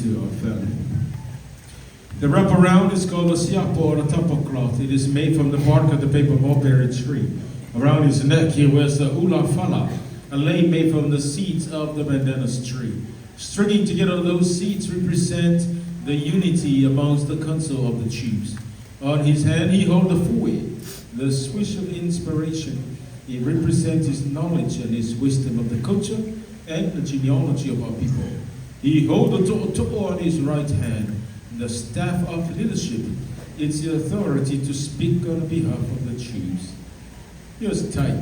to our family. The wraparound is called a siapo or a tapa cloth. It is made from the bark of the paper mulberry tree. Around his neck he wears the ula fala, a lei made from the seeds of the bandanas tree. Stringing together those seeds represent the unity amongst the council of the chiefs. On his hand he holds the fui, the swish of inspiration. It represents his knowledge and his wisdom of the culture and the genealogy of our people. He holds the to'oto'o on his right hand, the staff of leadership. It's the authority to speak on behalf of the chiefs. Here's tight.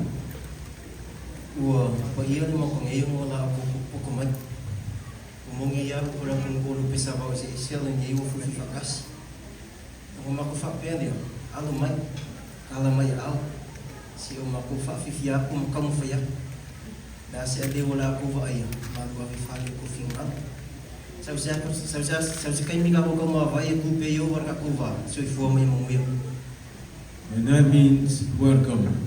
Si o makufa fifia kum kamu faya da se ade wala ku va aya ma wa fi fali ku fi ma sa kai mi ka ko ma va ye ku pe yo war ka ku va so ifo mai mo yo. And that means welcome.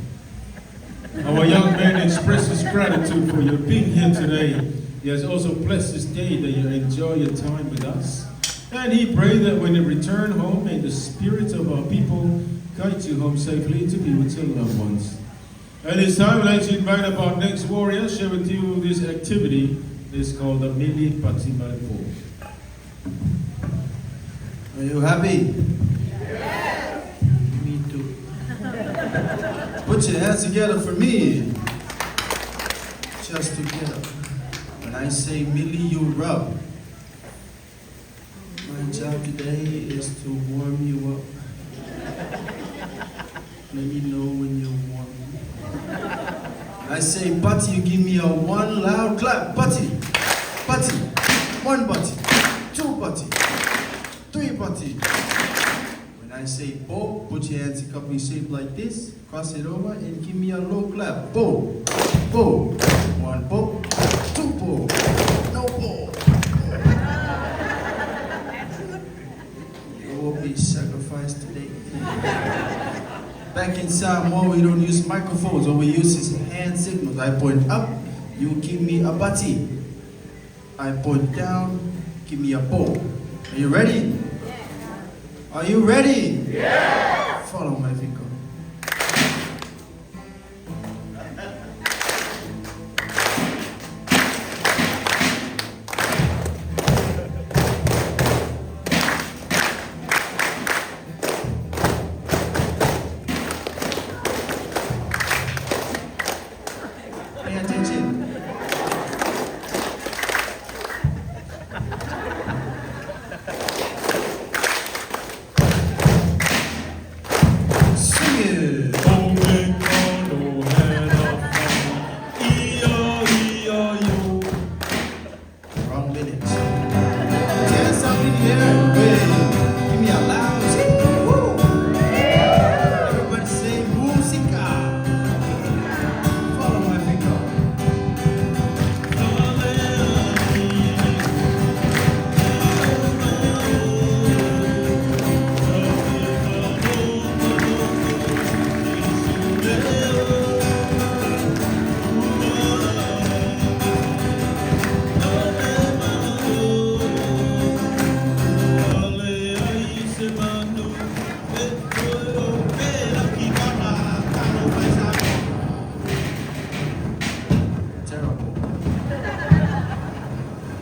Our young man expresses gratitude for your being here today. He has also blessed this day that you enjoy your time with us. And he prayed that when you return home, may the spirit of our people guide you home safely to be with your loved ones. And it's time, I'd like to invite up our next warrior, share with you this activity. It's called the Mili Patimalpo. Are you happy? Yes. Me too. Put your hands together for me. Just together. When I say Mili, you rub. My job today is to warm you up. Let me know when you're warm. I say Butty, you give me a one loud clap. Butty, Butty, one Butty, two Butty, three Butty. When I say Bo, put your hands in company shape like this, cross it over and give me a low clap. Bo, Bo, one Bo, two Bo, no Bo. You will be sacrificed today. Back in Samoa, we don't use microphones, or we use his hand signals. I point up, you give me a bati. I point down, give me a bow. Are you ready? Yeah. Are you ready? Yeah. Follow my finger.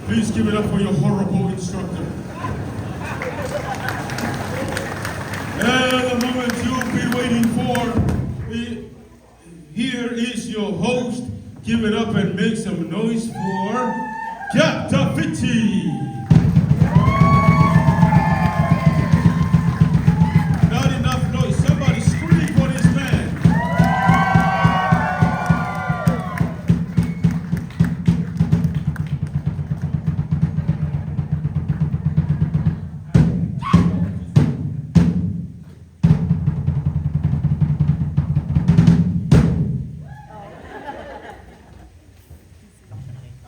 Please give it up for your horrible instructor. And the moment you've been waiting for, here is your host. Give it up and make some noise for Captain. Not enough noise. Somebody scream for this man.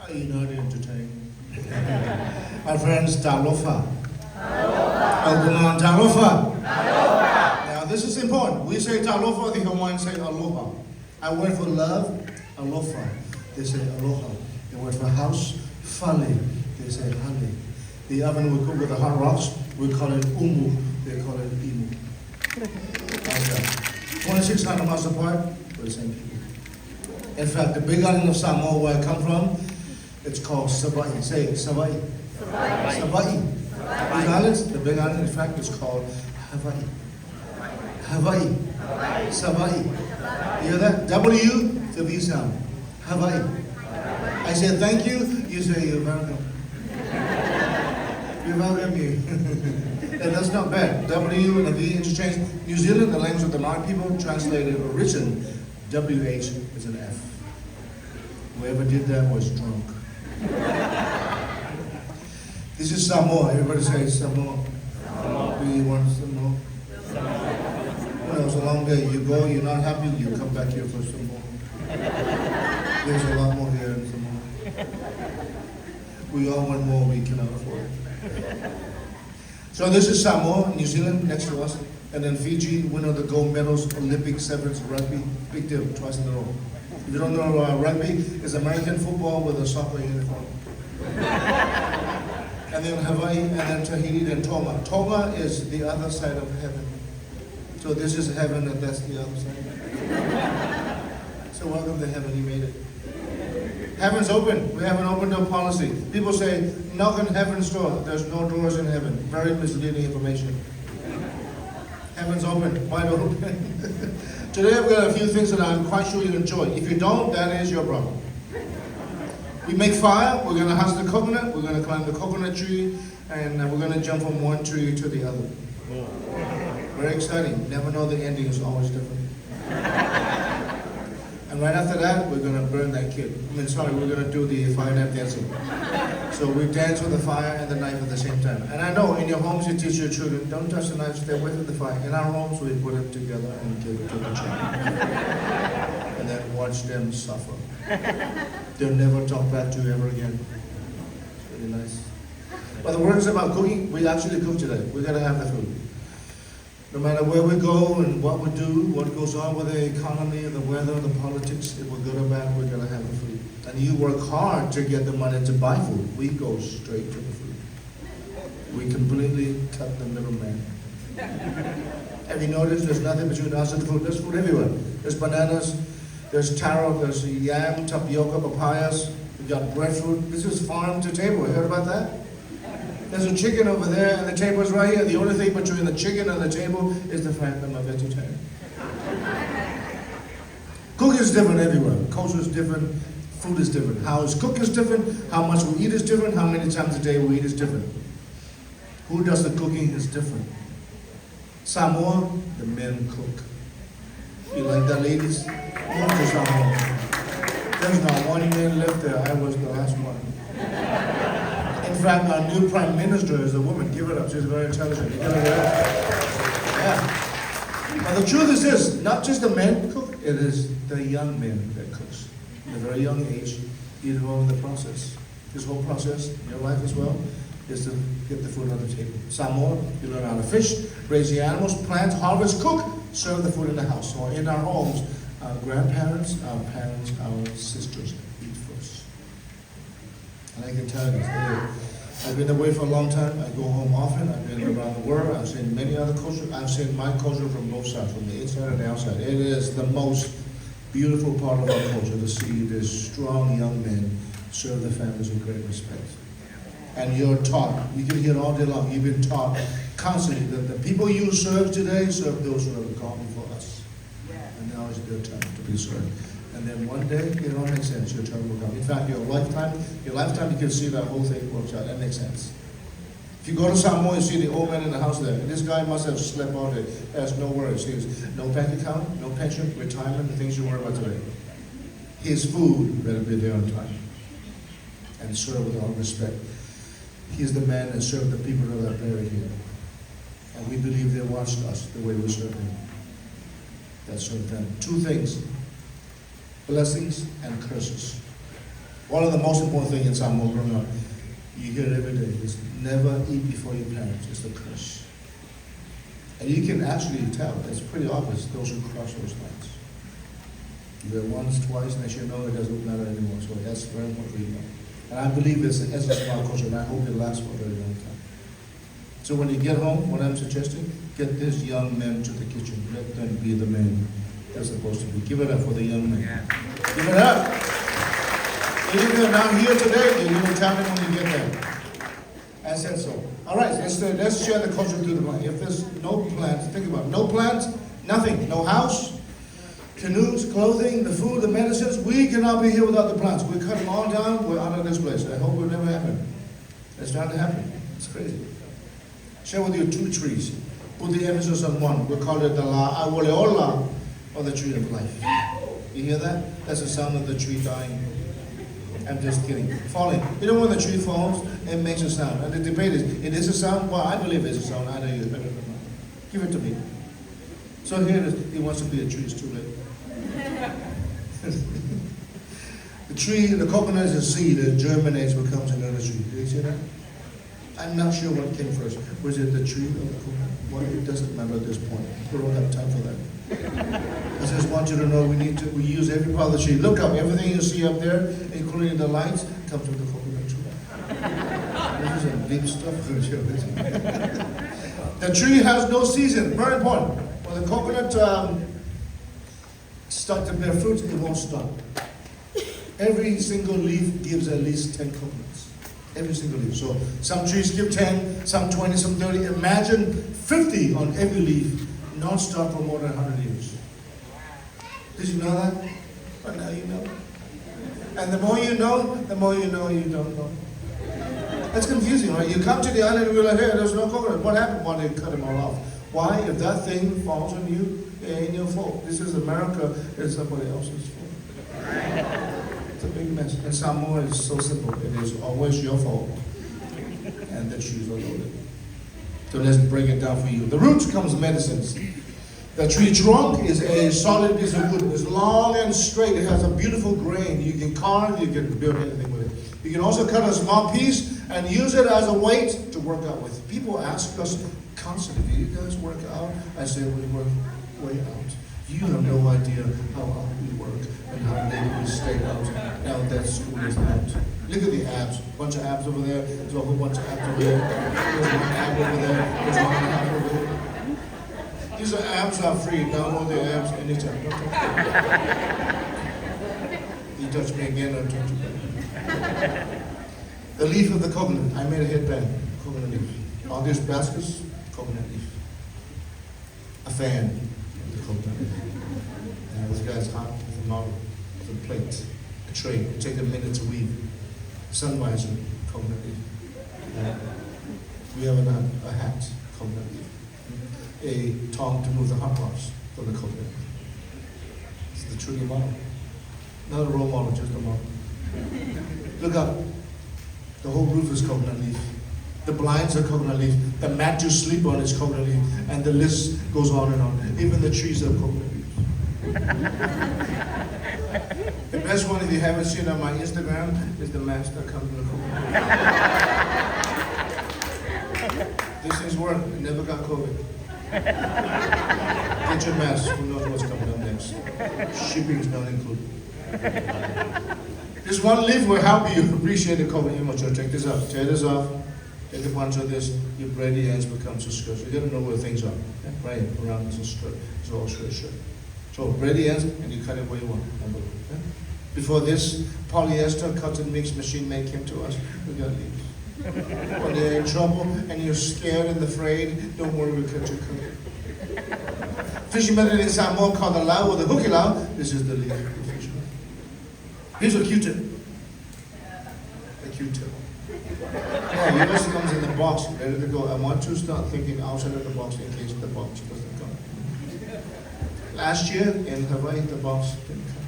Are you not entertained? My friends, talofa. Talofa. Talofa. Now this is important. We say talofa, the Hawaiians say aloha. I word for love, alofa. They say aloha. The word for house, fale. They say hale. The oven we cook with the hot rocks, we call it umu, they call it imu. Okay. 2,600 miles apart, we're the same people. In fact, the big island of Samoa, where I come from, it's called Savai'i. Say it, Savai'i. Savai'i. These islands, the big island, in fact, is called Hawaii. Hawaii. Savai'i. You hear that? W, the V sound. Hawaii. I say thank you, you say you're welcome. You're welcome, you. And that's not bad. W and the V interchange. New Zealand, the language of the Maori people, translated or written, WH is an F. Whoever did that was drunk. This is Samoa. Everybody say Samoa. Do you want some more? Well, it was a long day. You go, you're not happy, you come back here for some more. There's a lot more here and some more. We all want more, we cannot afford it. So this is Samoa, New Zealand, next to us. And then Fiji, winner of the gold medals, Olympic sevens, rugby. Big deal, twice in a row. If you don't know rugby, it's American football with a soccer uniform. And then Hawaii, and then Tahiti, then Tonga. Tonga is the other side of heaven. So this is heaven, and that's the other side. So welcome to heaven, you made it. Heaven's open. We have an open door policy. People say, knock on heaven's door. There's no doors in heaven. Very misleading information. Heaven's open, wide open. Today I've got a few things that I'm quite sure you enjoy. If you don't, that is your problem. We make fire, we're going to husk the coconut, we're going to climb the coconut tree, and we're going to jump from one tree to the other. Very exciting. Never know the ending is always different. And right after that, we're going to burn that kid. We're going to do the fire knife dancing. So we dance with the fire and the knife at the same time. And I know in your homes you teach your children, don't touch the knife, stay away from the fire. In our homes, we put it together and give it to the child. And then watch them suffer. They'll never talk back to you ever again. It's really nice. But the word is about cooking. We actually cook today. We got to have the food. No matter where we go and what we do, what goes on with the economy, the weather, the politics, if we're good or bad, we're going to have the food. And you work hard to get the money to buy food. We go straight to the food. We completely cut the middleman. Have you noticed there's nothing between us and food? There's food everywhere. There's bananas, there's taro, there's yam, tapioca, papayas. We've got breadfruit. This is farm to table. You heard about that? There's a chicken over there, and the table's right here. The only thing between the chicken and the table is the fact that I'm a vegetarian. Cooking is different everywhere. Culture is different. Food is different. How it's cooked is different. How much we eat is different. How many times a day we eat is different. Who does the cooking is different. Samoa, the men cook. You like that, ladies? Move to Samoa. There's not one man left there. I was the last one. In fact, our new prime minister is a woman. Give it up. She's very intelligent. Give it up. Yeah. But the truth is this, not just the men cook, it is the young men that cooks. At a very young age, you involved in the process. This whole process, in your life as well, is to get the food on the table. Samoa, you learn how to fish, raise the animals, plant, harvest, cook, serve the food in the house. So in our homes, our grandparents, our parents, our sisters eat first. And I can tell you, I've been away for a long time. I go home often. I've been around the world. I've seen many other cultures. I've seen my culture from both sides, from the inside and the outside. It is the most beautiful part of our culture to see these strong young men serve their families with great respect. And you're taught, you can hear it all day long, you've been taught constantly that the people you serve today serve those who have gone before us. And now is their time to be served. And then one day, it all makes sense, your turn will come. In fact, your lifetime, you can see that whole thing works out. That makes sense. If you go to Samoa, you see the old man in the house there. And this guy must have slept all day. Has no worries. He has no bank account, no pension, retirement, the things you worry about today. His food better be there on time. And serve with all respect. He's the man that served the people that are buried here. And we believe they watched us the way we served him. That served them. Two things. Blessings and curses. One of the most important things in Samoa growing up, you hear it every day, is never eat before your parents. It's the curse. And you can actually tell, it's pretty obvious, those who cross those lines. You do it once, twice, and as you know, it doesn't matter anymore. So that's very important for you. And I believe it's the essence of our culture, and I hope it lasts for a very long time. So when you get home, what I'm suggesting, get these young men to the kitchen. Let them be the men they're supposed to be. Give it up for the young men. Yeah. Give it up. If they're not here today, you're going to tell them when you get there. I said so. All right, let's share the culture through the plant. If there's no plants, think about it. No plants, nothing. No house, canoes, clothing, the food, the medicines. We cannot be here without the plants. We cut them all down, we're out of this place. I hope it will never happen. It's not to happen. It's crazy. Share with you 2 trees. Put the emphasis on one. We call it the La Awoleola, or the tree of life. You hear that? That's the sound of the tree dying. I'm just kidding. Falling. You know when the tree falls, it makes a sound. And the debate is, it is a sound? Well, I believe it's a sound. I know you better than mine. Give it to me. So here it is. He wants to be a tree. It's too late. The tree, the coconut is a seed that germinates, becomes another tree. Did you see that? I'm not sure what came first. Was it the tree or the coconut? Well, it doesn't matter at this point. We don't have time for that. I just want you to know we use every part of the tree. Look up, everything you see up there, including the lights, comes from the coconut tree. This is a deep stuff. The tree has no season. Very important. When the coconut starts to bear fruit, it won't stop. Every single leaf gives at least 10 coconuts. Every single leaf. So some trees give 10, some 20, some 30. Imagine 50 on every leaf, non-stop for more than 100 years. Did you know that? But now you know. And the more you know you don't know. That's confusing, right? You come to the island and you're like, hey, there's no coconut. What happened? Well, they cut them all off. Why? If that thing falls on you, it ain't your fault. This is America, it's somebody else's fault. It's a big mess. And Samoa is so simple. It is always your fault. And the trees are loaded. So let's break it down for you. The roots comes medicines. The tree trunk is a solid piece of wood. It's long and straight. It has a beautiful grain. You can carve, you can build anything with it. You can also cut a small piece and use it as a weight to work out with. People ask us constantly, do you guys work out? I say, we work way out. You have no idea how hard we work and how late we stay out now that school is out. Look at the abs. A bunch of abs over there. There's a whole bunch of abs over there. There's one ab over there. There's one ab over there. These abs are free. Download the abs anytime. You touch me again, I'll touch you. The leaf of the coconut. I made a headband. Coconut leaf. All these baskets, coconut leaf. A fan. Coconut leaf. And this guy's hot with a model, with a plate, a tray. It takes a minute to weave. Sunrise, coconut leaf. We have a hat, coconut leaf. A tongue to move the hot rocks from the coconut leaf. It's the truly model. Not a role model, just a model. Look up. The whole roof is coconut leaf. The blinds are coconut leaf. The mat you sleep on is coconut leaf. And the list goes on and on. Even the trees are coconut leaves. The best one, if you haven't seen on my Instagram, is the mask that comes with a coconut. These things work. I never got COVID. Get your mask. Who knows what's coming up next? Shipping is not included. This one leaf will help you appreciate the coconut. You must take this off. Tear this off. Take a bunch of this, your braided ends becomes a skirt. You gotta know where things are. Right around is a skirt. It's all straight shirt. So braided ends, and you cut it where you want. Okay? Before this, polyester cotton mix machine made came to us. We got leaves. When you're in trouble and you're scared and afraid, don't worry, we'll cut your coat. Fishing method in Samoa called the lau or the hooky lau. This is the leaf. Here's a Q-tip. A Q-tip. Yeah, yours comes in the box, ready to go. I want to start thinking outside of the box in case the box doesn't come. Last year in Hawaii, the box didn't come.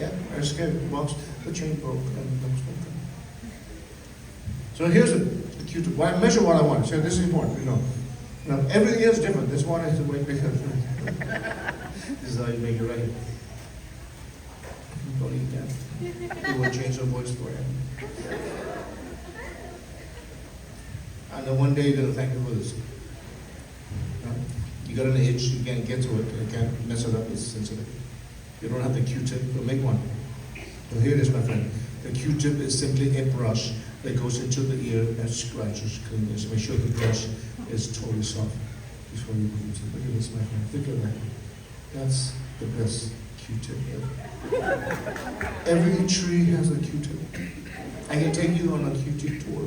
Yeah, I was scared. The box, the chain broke, and the box didn't come. So here's a Q-tip. Well, I measure what I want. So this is important, you know. Now, everything is different. This one is way bigger. This is how you make it right. Don't eat that. It will change your voice for you. I know one day you're going to thank me for this. You got an itch, you can't get to it, you can't mess it up, it's sensitive. You don't have the Q-tip, but make one. So here it is, my friend. The Q-tip is simply a brush that goes into the ear and scratches, cleans. Make sure the brush is totally soft before you use it. Look at this, my friend. Think of that. That's the best Q-tip ever. Every tree has a Q-tip. I can take you on a Q-tip tour.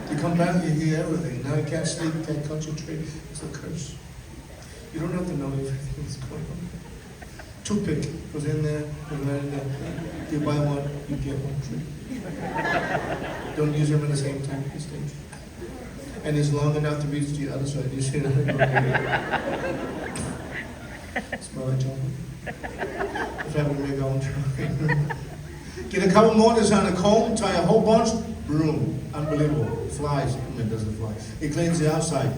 You come back, you hear everything. Now you can't sleep, can't concentrate. It's a curse. You don't have to know everything that's going on. Toothpick goes in there, you buy one, you get one free. Don't use them at the same time, it's dangerous. And it's long enough to reach the other side. You see that? Smell like chocolate. If I would make our own chocolate. Get a couple more, design a comb, tie a whole bunch, broom. Unbelievable. Flies. It doesn't fly. It cleans the outside.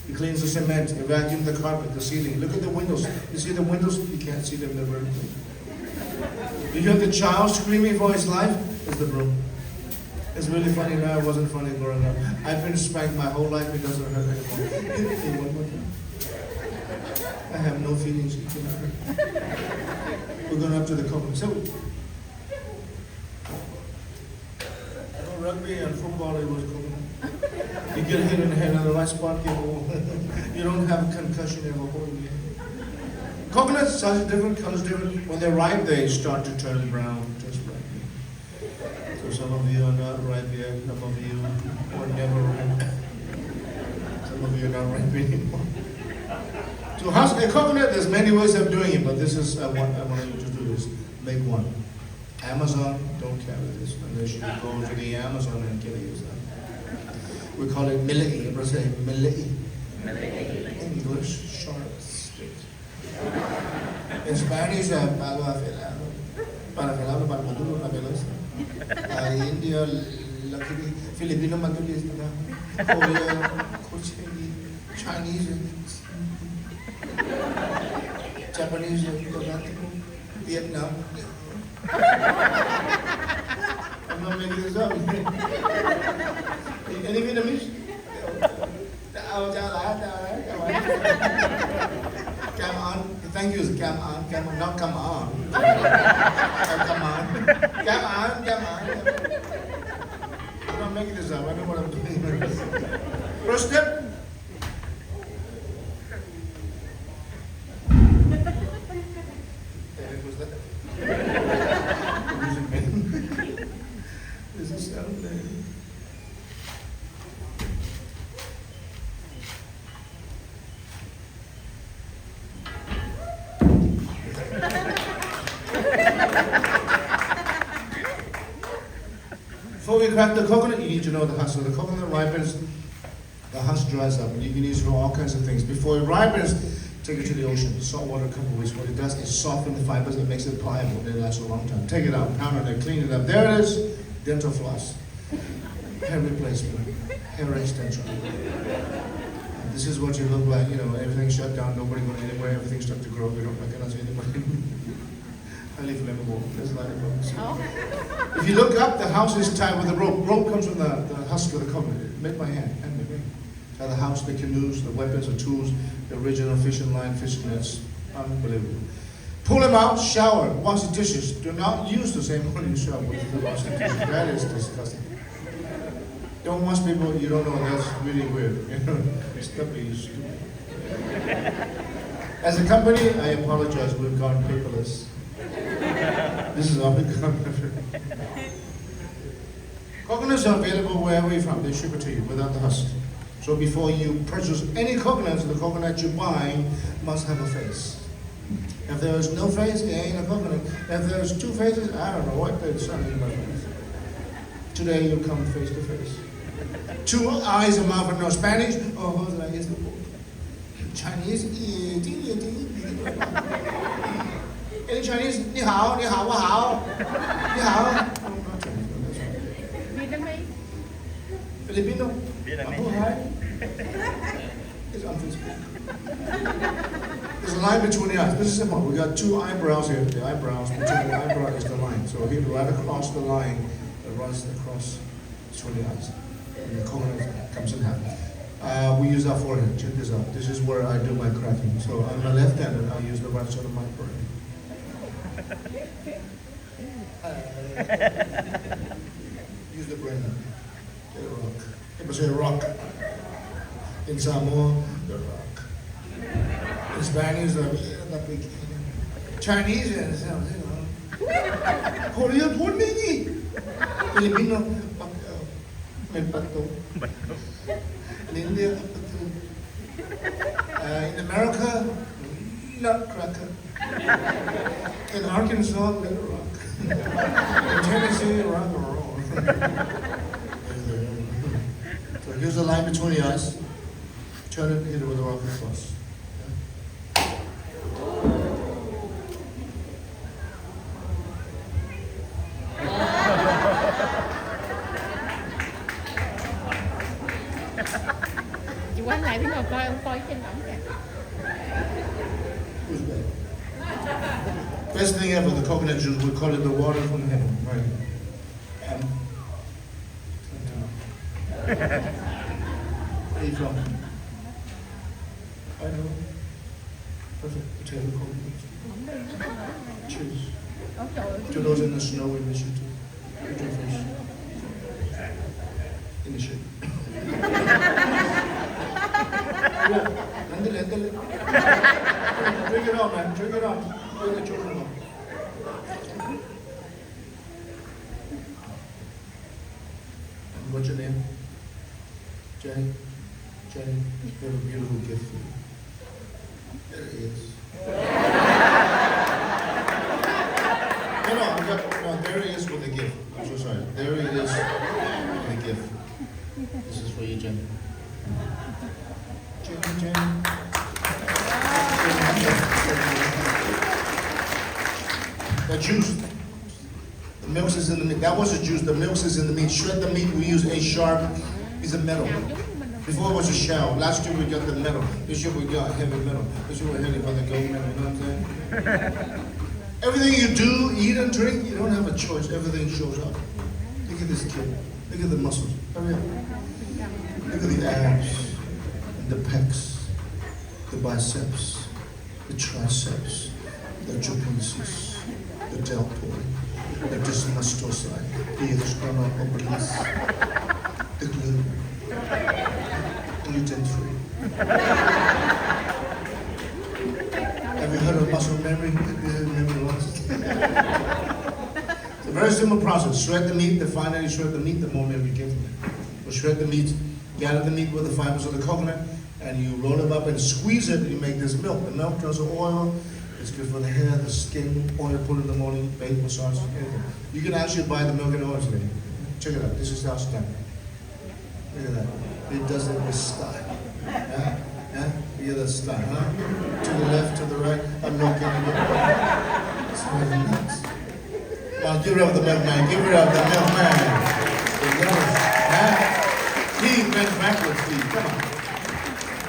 It cleans the cement. It vacuums the carpet, the ceiling. Look at the windows. You see the windows? You can't see them. They're vertical. You hear the child screaming for his life? It's the broom. It's really funny now. It wasn't funny growing up. I've been spanked my whole life. It doesn't hurt anymore. One more time. I have no feelings. We're going up to the cover. So, rugby and football, it was cool. You get hit in the head on the right spot, you don't have a concussion in the whole year. Coconuts, size different, colors different. When they're ripe, they start to turn brown, just like me. So some of you are not ripe yet, some of you were never ripe. Some of you are not ripe anymore. So husk a coconut, there's many ways of doing it, but this is what I want you to do is make one. Amazon, don't carry this unless you go to the Amazon and get it yourself. We call it millet. Everybody say millet. English, sharp stick. In Spanish, palo afilado. Para afilado, para maduro, para veloz. India, luckily, Filipino, maduro, Korea, Chinese, Japanese, Vietnam. I'm not making this up. Any Vietnamese? Come on. Thank you. Come on. Not come on. Come on. Come on. I'm not making this up. I know what I'm doing. First step. This is Saturday. Before we crack the coconut, you need to know the husk. So the coconut ripens, the husk dries up, and you can use it for all kinds of things. Before it ripens, take it to the ocean. Salt water, a couple of weeks. What it does is soften the fibers. It makes it pliable. It lasts a long time. Take it out, pound it, clean it up. There it is. Dental floss. Hair replacement. Hair extension. And this is what you look like. You know, everything's shut down. Nobody going anywhere. Everything starts to grow. We don't recognize anybody. Highly flammable. There's a lot of ropes. Oh. If you look up, the house is tied with a rope. Rope comes from the husk of the coconut. Made by hand. The house, the canoes, the weapons, the tools, the original fishing line, fishing nets. Unbelievable. Pull them out, shower, wash the dishes. Do not use the same one you shower with the wash the dishes. That is disgusting. Don't wash people you don't know. That's really weird. Stop being stupid. As a company, I apologize. We've gone paperless. This is all we've gone. Coconuts are available wherever you're from. They ship it to you without the husk. So before you purchase any coconuts, the coconut you're buying must have a face. If there is no face, it ain't a coconut. If there's two faces, I don't know what they're selling about face. Today you come face to face. Two eyes, a mouth, and no Spanish. Oh, Chinese. Any Chinese? 你好,你好,我好,你好. Vietnamese. Filipino. Vietnamese. It's unfeasible. There's a line between the eyes. This is simple. We got two eyebrows here. The eyebrows, between the eyebrow is the line. So here, right across the line, it runs across between the eyes. And the coconut comes in half. We use our forehead. Check this out. This is where I do my cracking. So I'm a left-hander. I use the right side of my forehead. Use the brain. Let it rock. People say rock. In Samoa, the rock. In Spanish, the big. Chinese, you know. Korean, Filipino, may bato. In India, in America, nutcracker. In Arkansas, let it rock. In Tennessee, rock and roll. So here's the line between the eyes. Turn it, hit it with a rock across. Chị quay lại tiếng nào coi ông coi trên ổng kìa. Who's that? Best thing ever, the coconut juice. We call it the water from heaven. Right. Where are you from? I know. Perfect. Potato coconut. Cheers. To those in the snow, we miss you too. Put your face in the shade. Yeah, andale. Drink it on, man. Drink it on. Bring the children on. And what's your name? Jenny. Jenny, we have a beautiful gift for you. There it is. No, there it is with the gift. I'm so sorry. There it is with the gift. This is for you, Jenny. Jenny. The juice. The milk is in the meat. That was the juice. The milk is in the meat. Shred the meat. We use a sharp piece of metal. Before it was a shell. Last year we got the metal. This year we got heavy metal. This year we're heading for the gold metal. You know what I'm saying? Everything you do, eat and drink, you don't have a choice. Everything shows up. Look at this kid. Look at the muscles. Hurry up. Look at the abs, and the pecs, the biceps, the triceps, the trapezius, the deltoid, the dismus dorsi, the sternum obliques, the glute, gluten-free. Have you heard of muscle memory? Memory loss? It's a very simple process. Shred the meat. The finer you shred the meat, the more memory you get from it. So shred the meat, gather the meat with the fibers of the coconut, and you roll them up and squeeze it, and you make this milk. The milk turns to oil. It's good for the hair, the skin, oil put in the morning, bathe, massage, anything. You can actually buy the milk in oil today. Check it out. This is how it's done. Look at that. It does it with style. Yeah? Look at that style, huh? To the left, to the right, I'm looking at it. It's really nuts. Now give it up the milkman, give it up the milkman. He went backwards, Steve, come on.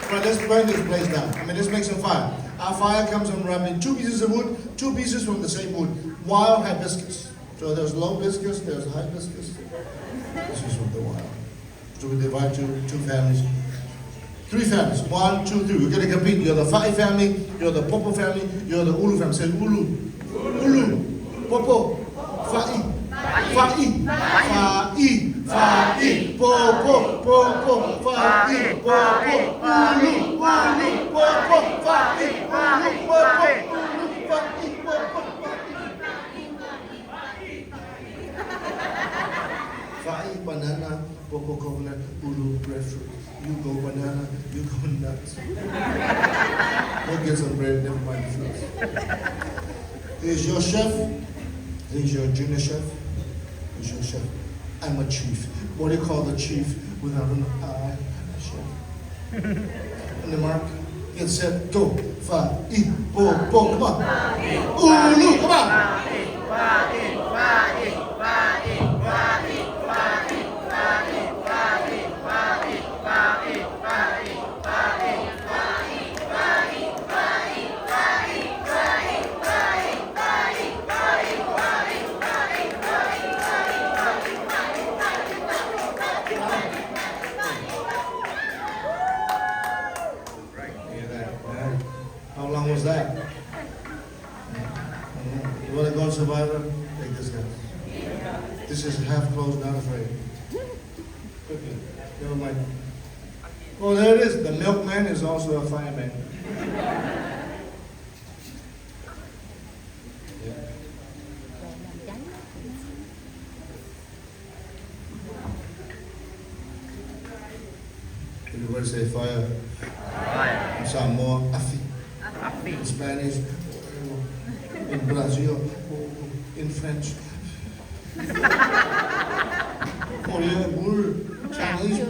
Come on, let's burn this place down. I mean, let's make some fire. Our fire comes from rubbing 2 pieces of wood, 2 pieces from the same wood. Wild hibiscus. So there's low hibiscus, there's hibiscus. This is from the wild. So we divide two families. 3 families. 1, 2, 3. We're going to compete. You're the Fa'i family, you're the Popo family, you're the Ulu family. Say Ulu. Ulu. Popo. Fa'i. Fa'i. Fa'i. Fa'i. Popo. Popo. Fa'i. Popo. Ulu. Ulu. Popo. Fa'i. Ulu. Popo. Ulu. Fa'i. Popo. Fa'i. Banana. Popo coconut. Ulu breadfruit. You go banana, you go nuts. Go get some bread, never mind the fruits. Here's your chef. Here's your junior chef. Here's your chef. I'm a chief. What do you call the chief without an eye? Chef. And the mark. Get set, go. Fa, I, bo, come on. Ulu, come on. How long was that? You want to go on Survivor? Take this guy. This is half closed, not afraid. Well, there it is. The milkman is also a fireman. Yeah. Everybody say fire. Fire. In Samoa, afi. Afi. In Spanish, in Brazil, in French. Korea, bull. Chinese,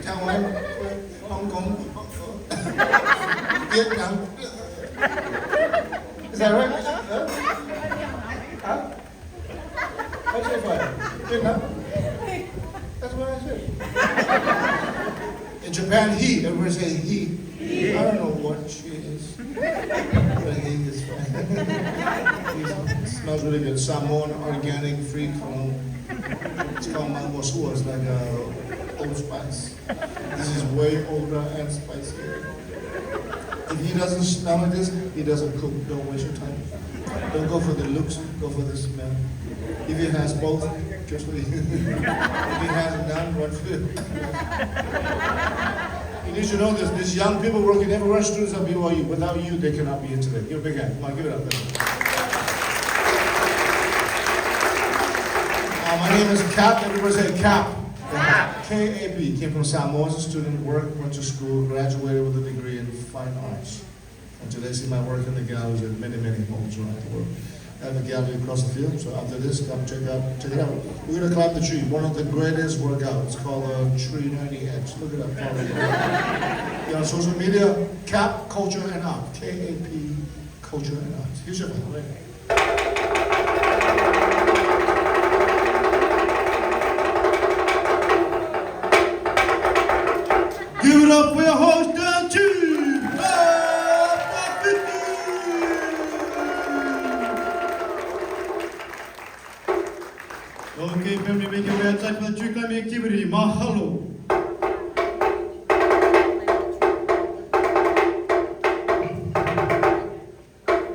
Taiwan, Hong Kong, Vietnam. Is that right? Huh? What's your fire? Vietnam? That's what I said. In Japan, he. Everybody say he. I don't know what she is. But he is fine. It smells really good. Samoan organic free cologne. It's called mango sua. It's like Old Spice. This is way older and spicier. If he doesn't smell like this, he doesn't cook. Don't waste your time. Don't go for the looks, go for the smell. If he has both, just what he If he has none, run for it. You need to know this. These young people working in every restaurant at BYU. Without you, they cannot be here today. Give a big hand. Come on, give it up. My name is Cap. Everybody say Cap. K-A-P. Came from Samoa as a student, went to school, graduated with a degree in fine arts. And today see my work in the galleries at many, many homes around the world. I have a gallery across the field, so after this, come check it out. We're going to climb the tree. One of the greatest workouts. It's called Tree 90X. Look it up. Follow it. You're on social media, Cap Culture and Art. K-A-P Culture and Art. Here's your man, right? Give it up for your host and team! Okay, family, make your way outside for the tree climbing activity. Mahalo!